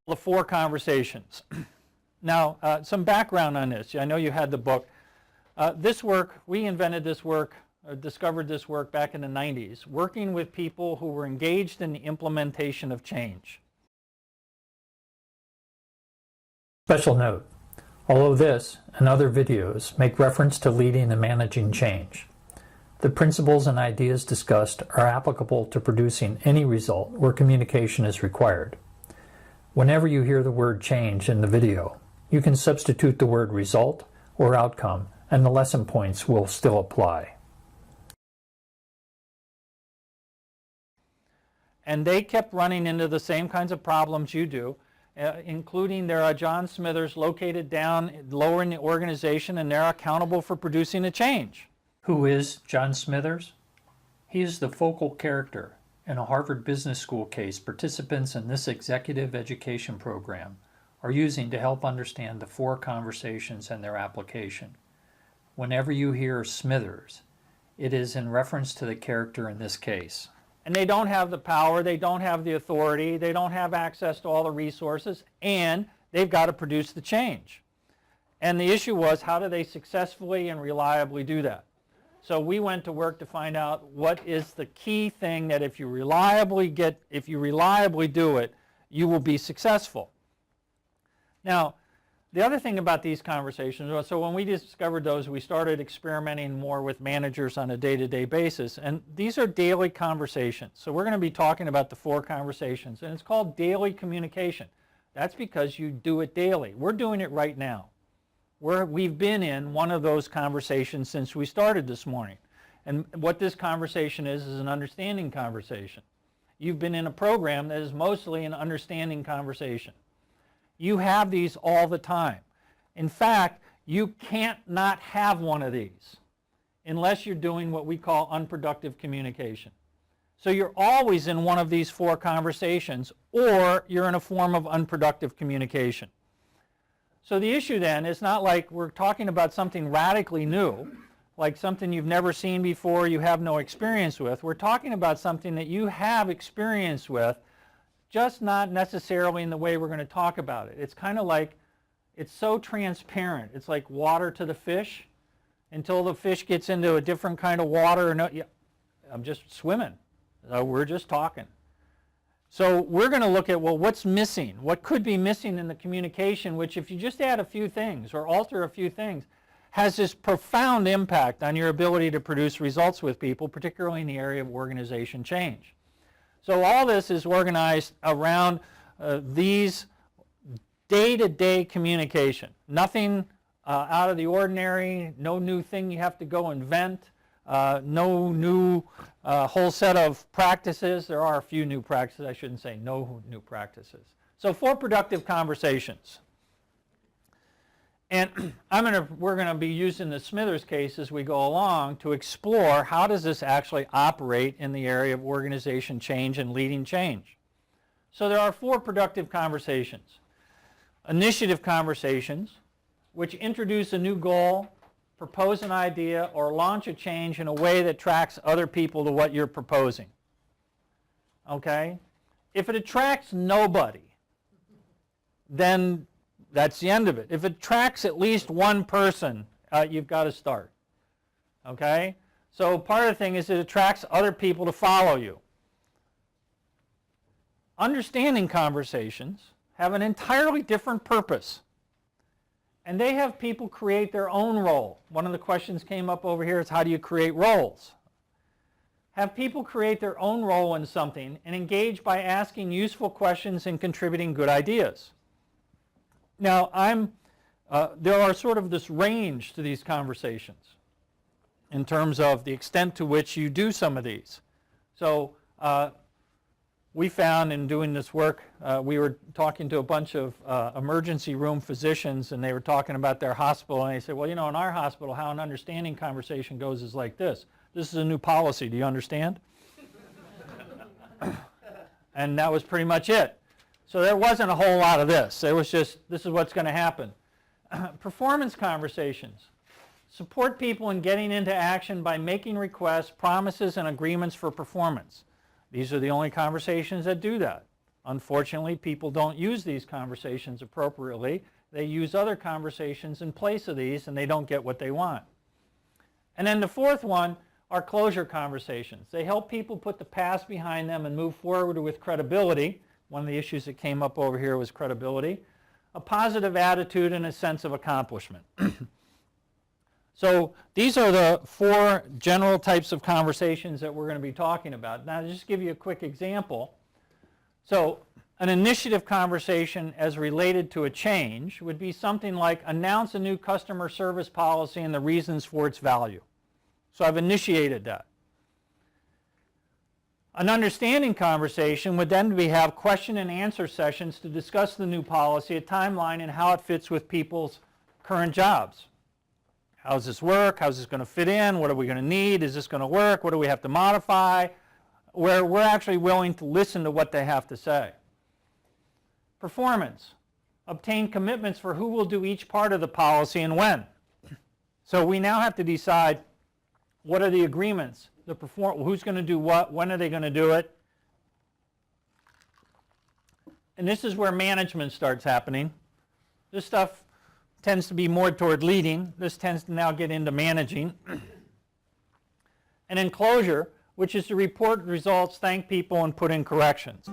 The 4 conversations. Now, some background on this. I know you had the book. This work, we invented this work, discovered this work back in the 90s, working with people who were engaged in the implementation of change. Special note, although this and other videos make reference to leading and managing change, the principles and ideas discussed are applicable to producing any result where communication is required. Whenever you hear the word change in the video, you can substitute the word result or outcome, and the lesson points will still apply. And they kept running into the same kinds of problems you do, including there are John Smithers located down lower in the organization, and they're accountable for producing a change. Who is John Smithers? He is the focal character in a Harvard Business School case participants in this executive education program are using to help understand the 4 conversations and their application. Whenever you hear Smithers, it is in reference to the character in this case. And they don't have the power, they don't have the authority, they don't have access to all the resources, and they've got to produce the change. And the issue was, how do they successfully and reliably do that? So we went to work to find out what is the key thing that if you reliably do it, you will be successful. Now, the other thing about these conversations was, so when we discovered those, we started experimenting more with managers on a day-to-day basis. And these are daily conversations. So we're going to be talking about the 4 conversations. And it's called daily communication. That's because you do it daily. We're doing it right now. We've been in one of those conversations since we started this morning. And what this conversation is an understanding conversation. You've been in a program that is mostly an understanding conversation. You have these all the time. In fact, you can't not have one of these unless you're doing what we call unproductive communication. So you're always in one of these 4 conversations, or you're in a form of unproductive communication. So the issue then is not like we're talking about something radically new, like something you've never seen before, you have no experience with. We're talking about something that you have experience with, just not necessarily in the way we're going to talk about it. It's kind of like, it's so transparent. It's like water to the fish until the fish gets into a different kind of water. I'm just swimming. We're just talking. So we're going to look at, well, what's missing? What could be missing in the communication, which if you just add a few things or alter a few things, has this profound impact on your ability to produce results with people, particularly in the area of organization change. So all this is organized around these day-to-day communication. Nothing out of the ordinary, no new thing you have to go invent, no new whole set of practices. There are a few new practices. I shouldn't say no new practices. So 4 productive conversations. And we're going to be using the Smithers case as we go along to explore how does this actually operate in the area of organization change and leading change. So there are 4 productive conversations. Initiative conversations, which introduce a new goal, propose an idea, or launch a change in a way that attracts other people to what you're proposing. Okay? If it attracts nobody, then that's the end of it. If it attracts at least one person, you've got to start. Okay? So part of the thing is it attracts other people to follow you. Understanding conversations have an entirely different purpose. And they have people create their own role. One of the questions came up over here is, how do you create roles? Have people create their own role in something and engage by asking useful questions and contributing good ideas. Now, there are sort of this range to these conversations in terms of the extent to which you do some of these. So we found in doing this work, we were talking to a bunch of emergency room physicians, and they were talking about their hospital, and they said, well, you know, in our hospital, how an understanding conversation goes is like this. This is a new policy. Do you understand? And that was pretty much it. So there wasn't a whole lot of this. It was just, this is what's going to happen. Performance conversations. Support people in getting into action by making requests, promises, and agreements for performance. These are the only conversations that do that. Unfortunately, people don't use these conversations appropriately. They use other conversations in place of these, and they don't get what they want. And then the fourth one are closure conversations. They help people put the past behind them and move forward with credibility. One of the issues that came up over here was credibility, a positive attitude, and a sense of accomplishment. So these are the four general types of conversations that we're going to be talking about. Now, to just give you a quick example. So an initiative conversation as related to a change would be something like announce a new customer service policy and the reasons for its value. So I've initiated that. An understanding conversation would then have question and answer sessions to discuss the new policy, a timeline, and how it fits with people's current jobs. How does this work? How's this going to fit in? What are we going to need? Is this going to work? What do we have to modify? Where we're actually willing to listen to what they have to say. Performance. Obtain commitments for who will do each part of the policy and when. So we now have to decide what are the agreements, who's going to do what, when are they going to do it. And this is where management starts happening. This stuff tends to be more toward leading. This tends to now get into managing. And then closure, which is to report results, thank people, and put in corrections.